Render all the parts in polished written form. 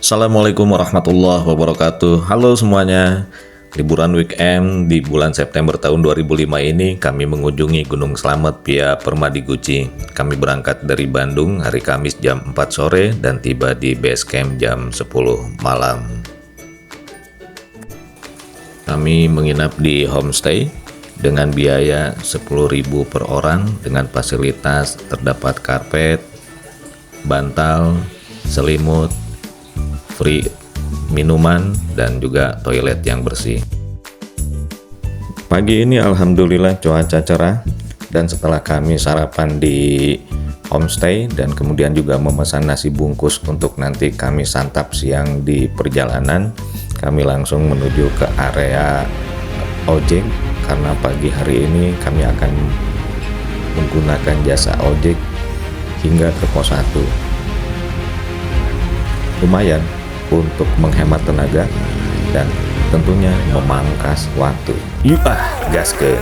Assalamualaikum warahmatullahi wabarakatuh. Halo semuanya. Liburan weekend di bulan September tahun 2005 ini kami mengunjungi Gunung Slamet via Permadi Guci. Kami berangkat dari Bandung hari Kamis jam 4 sore dan tiba di base camp jam 10 malam. Kami menginap di homestay dengan biaya 10.000 per orang dengan fasilitas terdapat karpet, bantal, selimut, free minuman, dan juga toilet yang bersih. Pagi ini alhamdulillah cuaca cerah, dan setelah kami sarapan di homestay dan kemudian juga memesan nasi bungkus untuk nanti kami santap siang di perjalanan, kami langsung menuju ke area ojek karena pagi hari ini kami akan menggunakan jasa ojek hingga ke pos 1. Lumayan untuk menghemat tenaga dan tentunya memangkas waktu. Yuk gaskeun.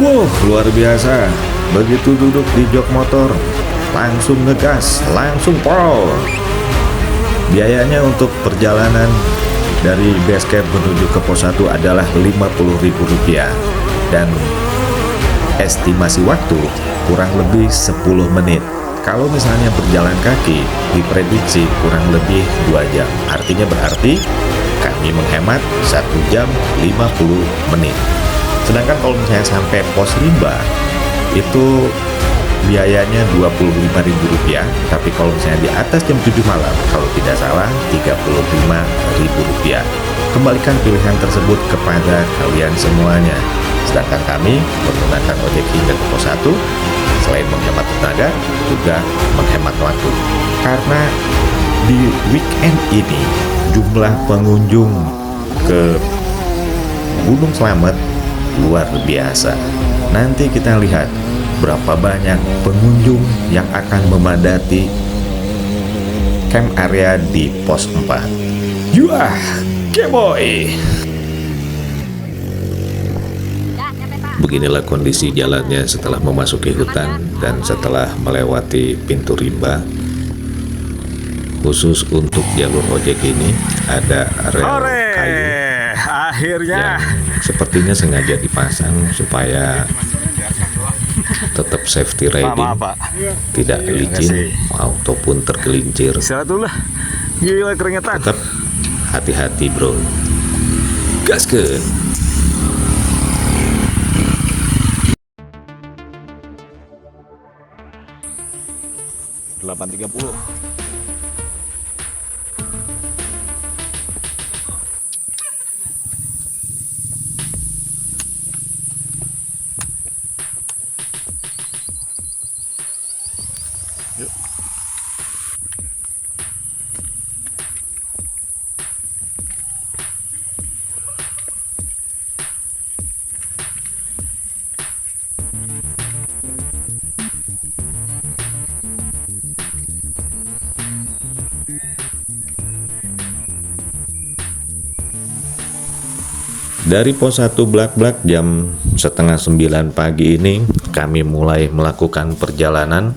Wow, luar biasa. Begitu duduk di jok motor, langsung ngegas, langsung pol. Biayanya untuk perjalanan dari base camp menuju ke pos 1 adalah Rp50.000 dan estimasi waktu kurang lebih 10 menit. Kalau misalnya berjalan kaki diprediksi kurang lebih 2 jam. Artinya berarti kami menghemat 1 jam 50 menit. Sedangkan kalau misalnya sampai pos rimba itu biayanya Rp25.000, tapi kalau misalnya di atas jam 7 malam, kalau tidak salah Rp35.000. Kembalikan pilihan tersebut kepada kalian semuanya. Sedangkan kami menggunakan ojek hingga ke pos 1, selain menghemat tenaga, juga menghemat waktu. Karena di weekend ini, jumlah pengunjung ke Gunung Slamet luar biasa. Nanti kita lihat berapa banyak pengunjung yang akan memadati camp area di pos 4. Yuah, keboy. Beginilah kondisi jalannya setelah memasuki hutan dan setelah melewati pintu rimba. Khusus untuk jalur ojek ini ada rel kayu akhirnya yang sepertinya sengaja dipasang supaya tetap safety riding, tidak licin ataupun tergelincir. istirahat dulu lah, gila keringetan. Tetap hati-hati bro, gaskeun. .30. Dari pos 1 Blak-Blak jam setengah 9 pagi ini kami mulai melakukan perjalanan.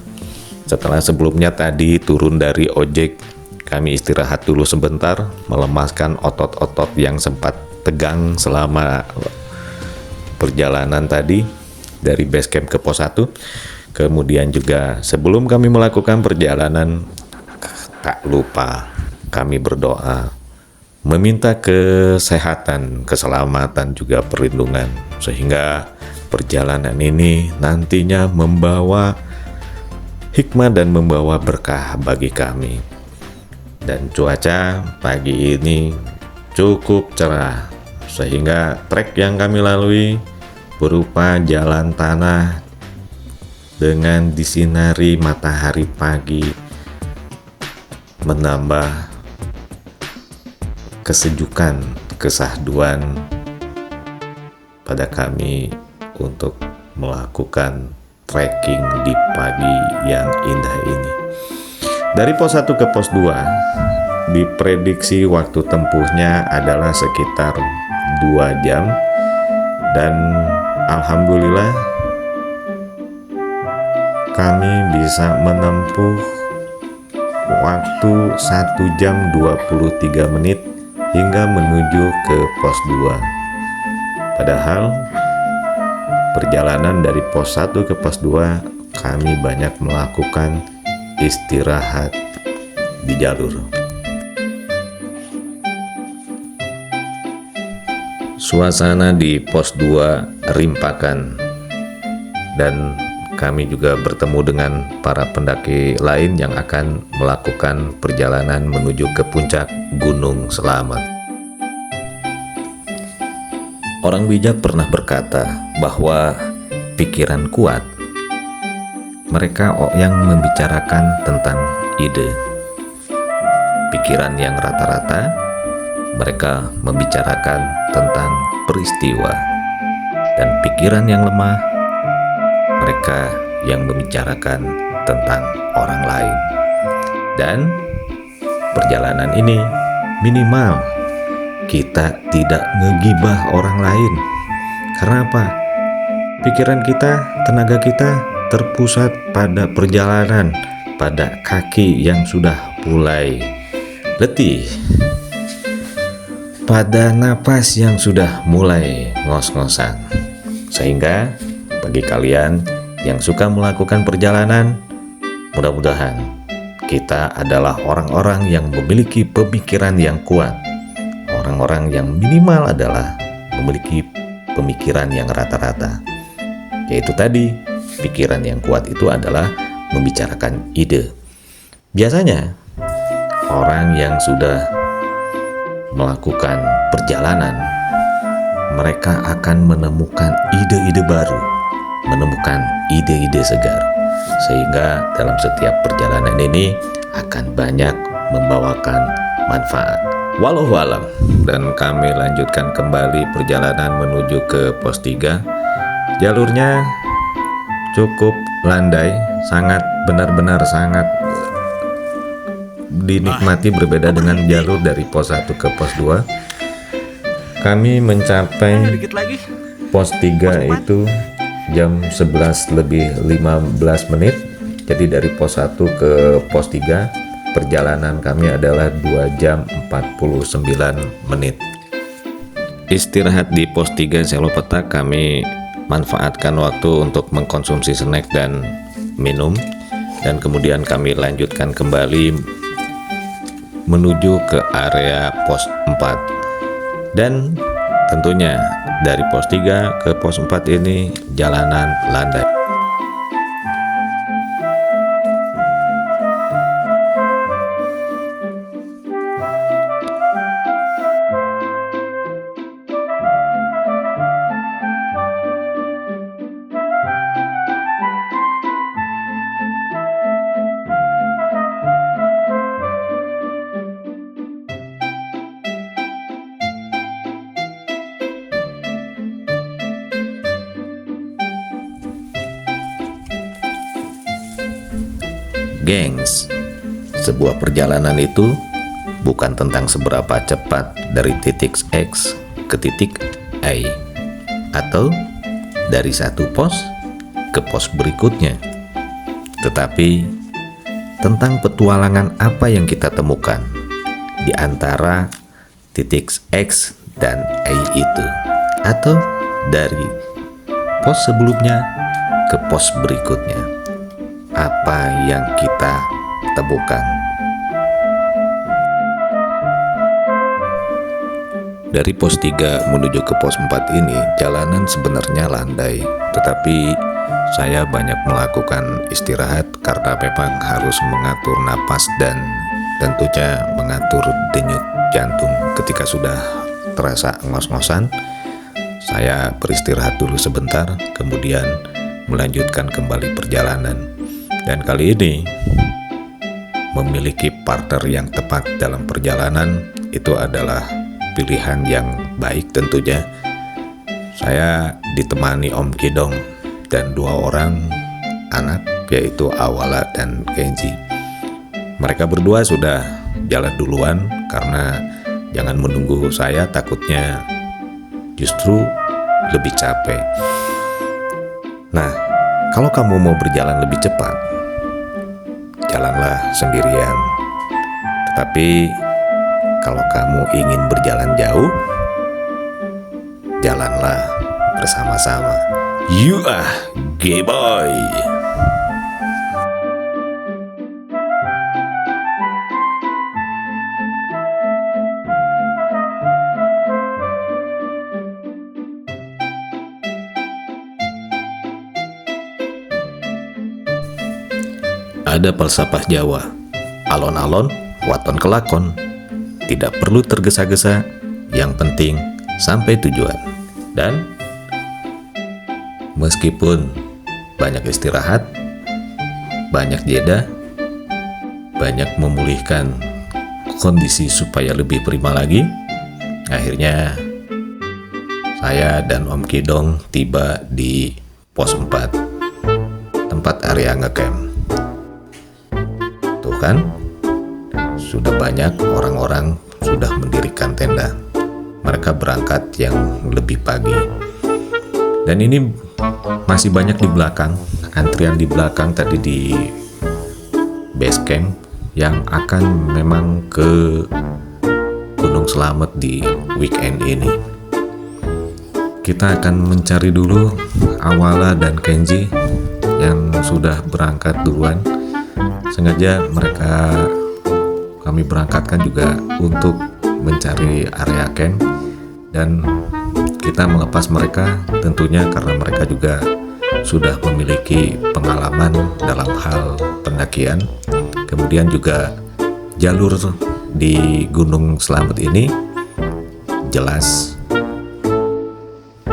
Setelah sebelumnya tadi turun dari ojek, kami istirahat dulu sebentar, melemaskan otot-otot yang sempat tegang selama perjalanan tadi dari base camp ke pos 1. Kemudian juga sebelum kami melakukan perjalanan, tak lupa kami berdoa meminta kesehatan, keselamatan, juga perlindungan, sehingga perjalanan ini nantinya membawa hikmah dan membawa berkah bagi kami. Dan cuaca pagi ini cukup cerah, sehingga trek yang kami lalui berupa jalan tanah dengan disinari matahari pagi menambah kesejukan, kesahduan pada kami untuk melakukan trekking di pagi yang indah ini. Dari pos 1 ke pos 2 diprediksi waktu tempuhnya adalah sekitar 2 jam, dan alhamdulillah kami bisa menempuh waktu 1 jam 23 menit hingga menuju ke pos 2. Padahal perjalanan dari pos 1 ke pos 2 kami banyak melakukan istirahat di jalur. Suasana di pos 2 rimpakan, dan kami juga bertemu dengan para pendaki lain yang akan melakukan perjalanan menuju ke puncak Gunung Selamet. Orang bijak pernah berkata bahwa pikiran kuat, mereka yang membicarakan tentang ide. Pikiran yang rata-rata, mereka membicarakan tentang peristiwa. Dan pikiran yang lemah, mereka yang membicarakan tentang orang lain. Dan perjalanan ini minimal kita tidak ngegibah orang lain. Karena apa? Pikiran kita, tenaga kita terpusat pada perjalanan, pada kaki yang sudah mulai letih, pada napas yang sudah mulai ngos-ngosan. Sehingga bagi kalian yang suka melakukan perjalanan, mudah-mudahan kita adalah orang-orang yang memiliki pemikiran yang kuat. Orang-orang yang minimal adalah memiliki pemikiran yang rata-rata. Yaitu tadi, pikiran yang kuat itu adalah membicarakan ide. Biasanya orang yang sudah melakukan perjalanan, mereka akan menemukan ide-ide baru, menemukan ide-ide segar, sehingga dalam setiap perjalanan ini akan banyak membawakan manfaat. Wallahu alam. Dan kami lanjutkan kembali perjalanan menuju ke pos 3. Jalurnya cukup landai, sangat benar-benar sangat dinikmati, berbeda dengan jalur dari pos 1 ke pos 2. Kami mencapai Dikit lagi. pos 3 itu jam 11 lebih 15 menit. Jadi dari pos 1 ke pos 3 perjalanan kami adalah 2 jam 49 menit. Istirahat di pos 3 Selopeta kami manfaatkan waktu untuk mengkonsumsi snack dan minum, dan kemudian kami lanjutkan kembali menuju ke area pos 4. Dan tentunya dari pos 3 ke pos 4 ini jalanan landai. Gengs, sebuah perjalanan itu bukan tentang seberapa cepat dari titik X ke titik Y, atau dari satu pos ke pos berikutnya, tetapi tentang petualangan apa yang kita temukan di antara titik X dan Y itu, atau dari pos sebelumnya ke pos berikutnya. Apa yang kita temukan. Dari pos 3 menuju ke pos 4 ini jalanan sebenarnya landai, tetapi saya banyak melakukan istirahat karena memang harus mengatur napas dan tentunya mengatur denyut jantung. Ketika sudah terasa ngos-ngosan, saya beristirahat dulu sebentar, kemudian melanjutkan kembali perjalanan. Dan kali ini memiliki partner yang tepat dalam perjalanan itu adalah pilihan yang baik tentunya. Saya ditemani Om Kidong dan 2 orang anak, yaitu Awala dan Kenji. Mereka berdua sudah jalan duluan karena jangan menunggu saya, takutnya justru lebih capek. Nah, kalau kamu mau berjalan lebih cepat, jalanlah sendirian. Tetapi kalau kamu ingin berjalan jauh, jalanlah bersama-sama. You are gay boy. Ada falsafah Jawa, alon-alon, waton kelakon. Tidak perlu tergesa-gesa, yang penting sampai tujuan. Dan meskipun banyak istirahat, banyak jeda, banyak memulihkan kondisi supaya lebih prima lagi, akhirnya saya dan Om Kidong tiba di pos 4, tempat area ngecamp. Tuh kan, sudah banyak orang-orang sudah mendirikan tenda. Mereka berangkat yang lebih pagi. Dan ini masih banyak di belakang, antrian di belakang tadi di base camp yang akan memang ke Gunung Slamet di weekend ini. Kita akan mencari dulu Awala dan Kenji yang sudah berangkat duluan. Sengaja kami berangkatkan juga untuk mencari area camp, dan kita melepas mereka tentunya karena mereka juga sudah memiliki pengalaman dalam hal pendakian. Kemudian juga jalur di Gunung Slamet ini jelas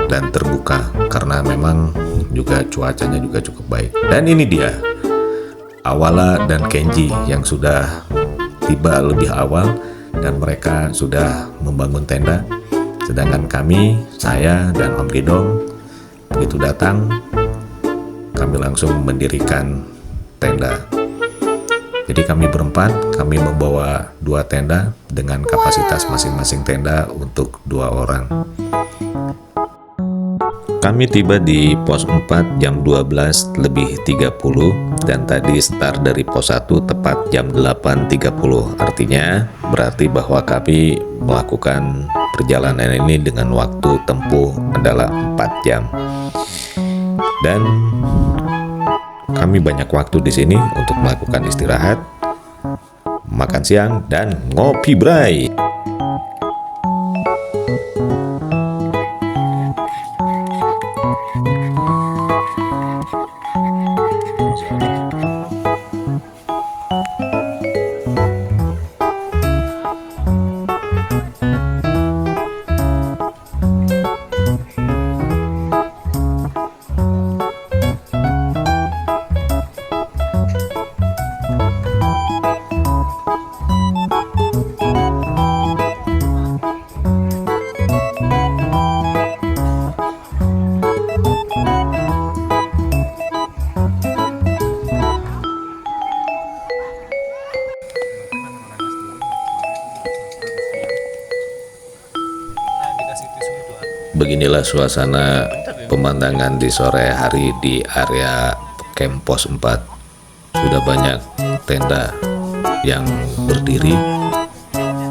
dan terbuka karena memang juga cuacanya juga cukup baik. Dan ini dia Awala dan Kenji yang sudah tiba lebih awal dan mereka sudah membangun tenda. Sedangkan kami, saya dan Om Kidong, begitu datang, kami langsung mendirikan tenda. Jadi kami berempat, kami membawa 2 tenda dengan kapasitas masing-masing tenda untuk 2 orang. Kami tiba di pos 4 jam 12:30 dan tadi start dari pos 1 tepat jam 8:30. Artinya berarti bahwa kami melakukan perjalanan ini dengan waktu tempuh adalah 4 jam. Dan kami banyak waktu di sini untuk melakukan istirahat, makan siang, dan ngopi bray. Beginilah suasana pemandangan di sore hari di area camp pos 4. Sudah banyak tenda yang berdiri.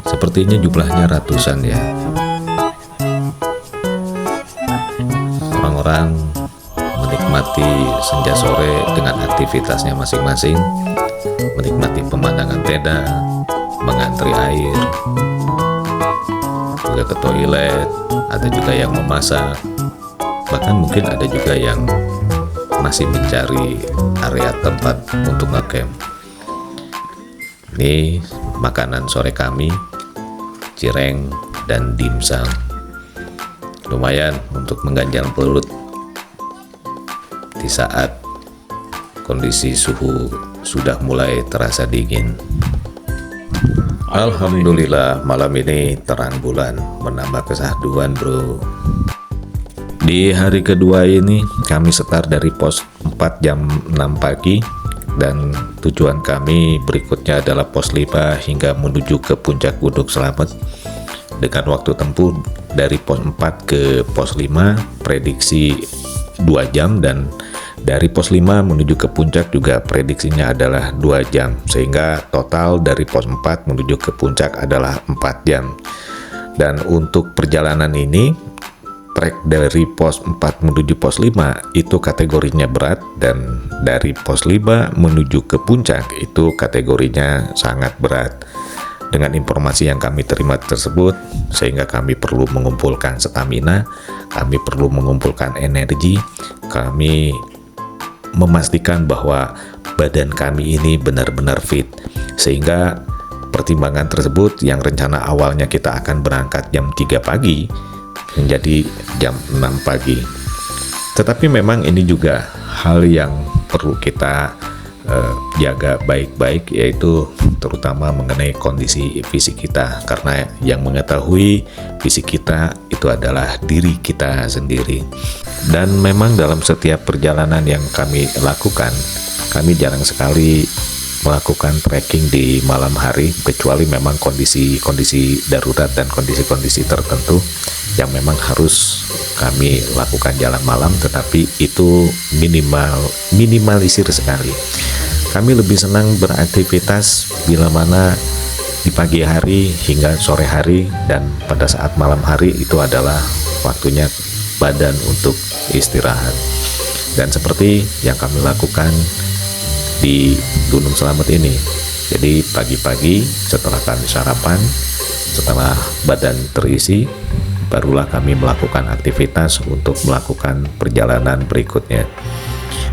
Sepertinya jumlahnya ratusan ya. Orang-orang menikmati senja sore dengan aktivitasnya masing-masing, menikmati pemandangan tenda, mengantri air, juga ke toilet, ada juga yang memasak, bahkan mungkin ada juga yang masih mencari area tempat untuk ngecamp. Ini makanan sore kami, cireng dan dimsum. Lumayan untuk mengganjal perut di saat kondisi suhu sudah mulai terasa dingin. Alhamdulillah malam ini terang bulan menambah kesahduan bro. Di hari kedua ini kami start dari pos 4 jam 6 pagi dan tujuan kami berikutnya adalah pos 5 hingga menuju ke puncak Gunung Slamet dengan waktu tempuh dari pos 4 ke pos 5 prediksi 2 jam, dan dari pos 5 menuju ke puncak juga prediksinya adalah 2 jam, sehingga total dari pos 4 menuju ke puncak adalah 4 jam. Dan untuk perjalanan ini, trek dari pos 4 menuju pos 5 itu kategorinya berat, dan dari pos 5 menuju ke puncak itu kategorinya sangat berat. Dengan informasi yang kami terima tersebut, sehingga kami perlu mengumpulkan stamina, kami perlu mengumpulkan energi, kami memastikan bahwa badan kami ini benar-benar fit, sehingga pertimbangan tersebut yang rencana awalnya kita akan berangkat jam 3 pagi menjadi jam 6 pagi. Tetapi memang ini juga hal yang perlu kita jaga baik-baik, yaitu terutama mengenai kondisi fisik kita, karena yang mengetahui fisik kita itu adalah diri kita sendiri. Dan memang dalam setiap perjalanan yang kami lakukan, kami jarang sekali melakukan trekking di malam hari, kecuali memang kondisi-kondisi darurat dan kondisi-kondisi tertentu yang memang harus kami lakukan jalan malam, tetapi itu minimalisir sekali. Kami lebih senang beraktivitas bila mana di pagi hari hingga sore hari, dan pada saat malam hari itu adalah waktunya badan untuk istirahat. Dan seperti yang kami lakukan di Gunung Slamet ini. Jadi pagi-pagi setelah kami sarapan, setelah badan terisi, barulah kami melakukan aktivitas untuk melakukan perjalanan berikutnya.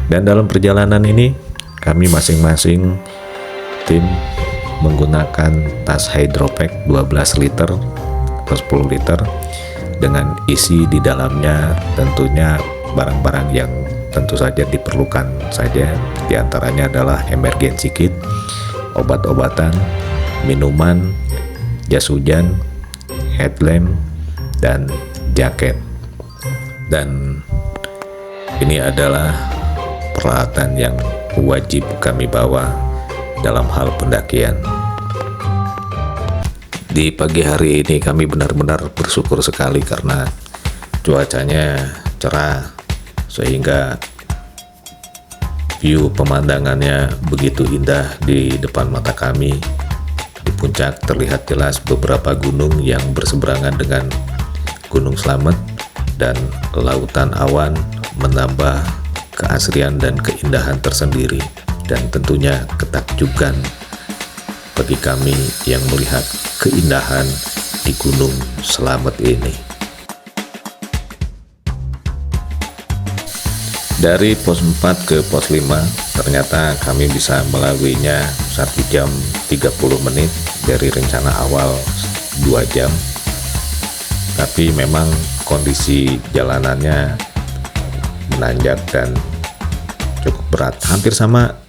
Dan dalam perjalanan ini kami masing-masing tim menggunakan tas hydropack 12 liter atau 10 liter dengan isi di dalamnya tentunya barang-barang yang tentu saja diperlukan saja. Di antaranya adalah emergency kit, obat-obatan, minuman, jas hujan, headlamp, dan jaket. Dan ini adalah peralatan yang wajib kami bawa dalam hal pendakian. Di pagi hari ini kami benar-benar bersyukur sekali karena cuacanya cerah, sehingga view pemandangannya begitu indah di depan mata kami. Di puncak terlihat jelas beberapa gunung yang berseberangan dengan Gunung Slamet, dan lautan awan menambah keasrian dan keindahan tersendiri, dan tentunya ketakjuban bagi kami yang melihat keindahan di Gunung Slamet ini. Dari pos 4 ke pos 5 ternyata kami bisa melaluinya 1 jam 30 menit dari rencana awal 2 jam. Tapi memang kondisi jalanannya menanjak dan cukup berat, hampir sama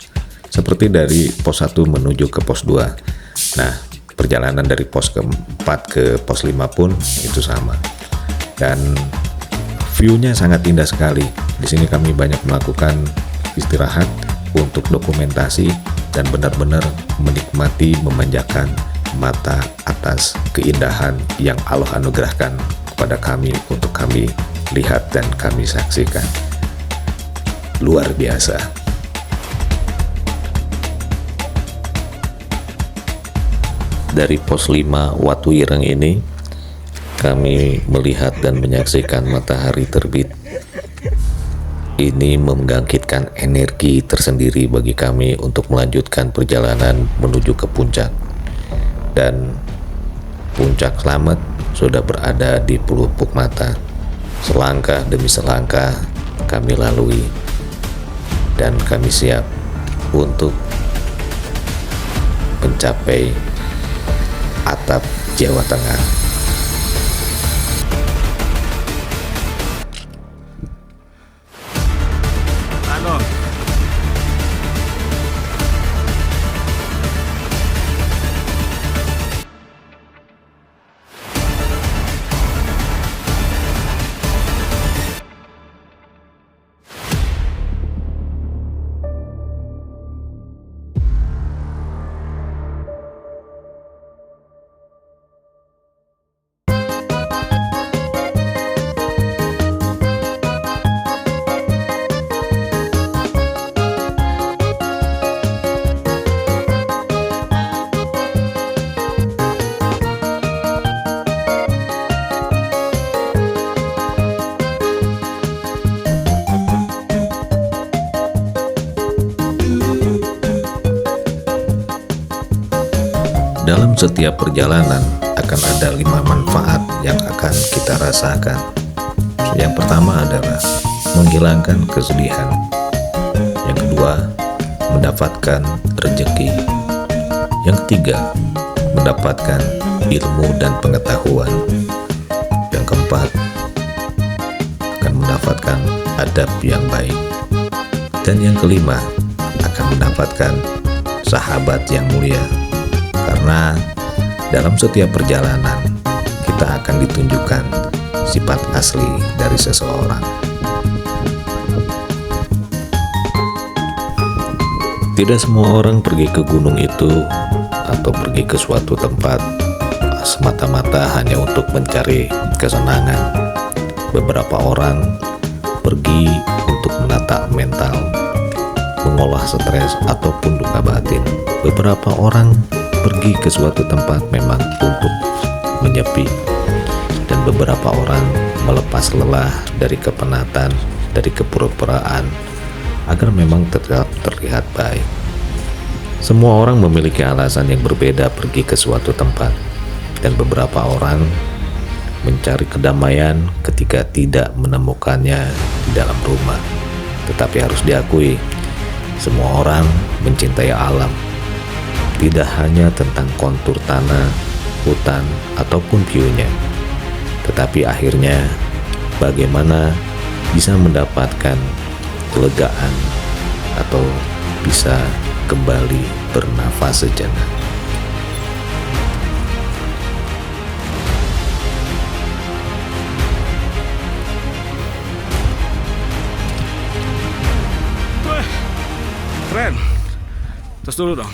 seperti dari pos 1 menuju ke pos 2. Nah, perjalanan dari pos ke-4 ke pos 5 pun itu sama. Dan view-nya sangat indah sekali. Di sini kami banyak melakukan istirahat untuk dokumentasi dan benar-benar menikmati, memanjakan mata atas keindahan yang Allah anugerahkan kepada kami untuk kami lihat dan kami saksikan. Luar biasa. Dari pos 5 Watu Ireng ini kami melihat dan menyaksikan matahari terbit. Ini membangkitkan energi tersendiri bagi kami untuk melanjutkan perjalanan menuju ke puncak. Dan puncak Slamet sudah berada di pelupuk mata. Selangkah demi selangkah kami lalui, dan kami siap untuk mencapai atap Jawa Tengah. Dalam setiap perjalanan akan ada 5 manfaat yang akan kita rasakan. Yang pertama adalah menghilangkan kesedihan. Yang kedua, mendapatkan rezeki. Yang ketiga, mendapatkan ilmu dan pengetahuan. Yang keempat, akan mendapatkan adab yang baik. Dan yang kelima, akan mendapatkan sahabat yang mulia. Karena dalam setiap perjalanan kita akan ditunjukkan sifat asli dari seseorang. Tidak semua orang pergi ke gunung itu atau pergi ke suatu tempat semata-mata hanya untuk mencari kesenangan. Beberapa orang pergi untuk menata mental, mengolah stres ataupun duka batin. Beberapa orang pergi ke suatu tempat memang untuk menyepi, dan beberapa orang melepas lelah dari kepenatan, dari kepura-puraan, agar memang tetap terlihat baik. Semua orang memiliki alasan yang berbeda pergi ke suatu tempat, dan beberapa orang mencari kedamaian ketika tidak menemukannya di dalam rumah. Tetapi harus diakui, semua orang mencintai alam. Tidak hanya tentang kontur tanah, hutan, ataupun view-nya, tetapi akhirnya bagaimana bisa mendapatkan kelegaan atau bisa kembali bernafas sejenak. Keren. Terus dulu dong.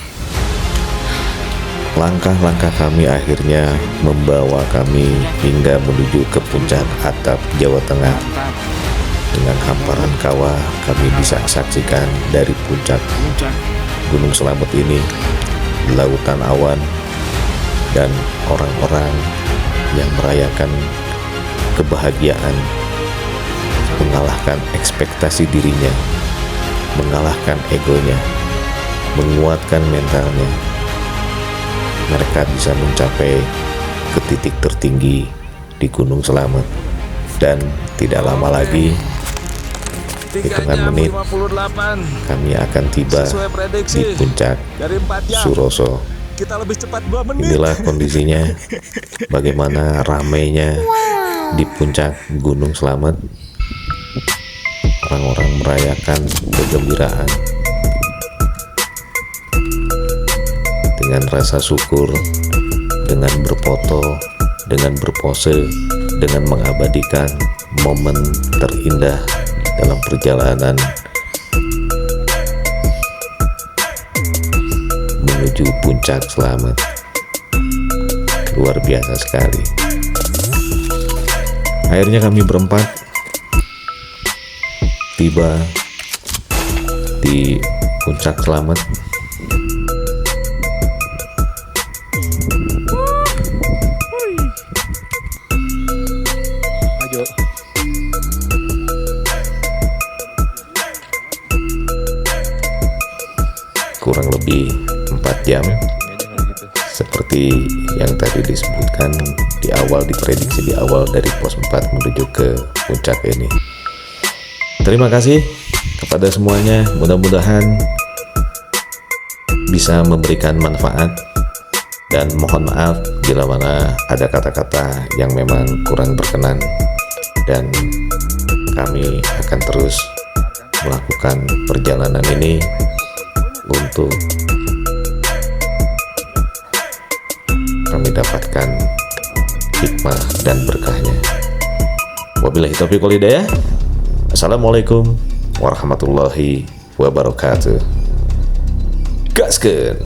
Langkah-langkah kami akhirnya membawa kami hingga menuju ke puncak atap Jawa Tengah. Mantap. Dengan hamparan kawah kami bisa saksikan dari puncak Puncak. Gunung Slamet ini lautan awan dan orang-orang yang merayakan kebahagiaan, mengalahkan ekspektasi dirinya, mengalahkan egonya, menguatkan mentalnya. Mereka bisa mencapai ke titik tertinggi di Gunung Slamet, dan tidak lama lagi, 3 hitungan jam menit, 58 kami akan tiba sesuai prediksi. di puncak Dari 4 jam Suroso. kita lebih cepat 2 menit. Inilah kondisinya, bagaimana ramainya di puncak Gunung Slamet. Orang-orang merayakan kegembiraan dengan rasa syukur, dengan berfoto, dengan berpose, dengan mengabadikan momen terindah dalam perjalanan menuju puncak Slamet. Luar biasa sekali. Akhirnya kami berempat tiba di puncak Slamet. Ayo. Kurang lebih 4 jam seperti yang tadi disebutkan di awal, diprediksi di awal dari pos 4 menuju ke puncak ini. Terima kasih kepada semuanya, mudah-mudahan bisa memberikan manfaat, dan mohon maaf bila mana ada kata-kata yang memang kurang berkenan, dan kami akan terus melakukan perjalanan ini untuk kami dapatkan hikmah dan berkahnya. Wabillahi taufiq wal hidayah. Assalamualaikum warahmatullahi wabarakatuh. Gaskeun.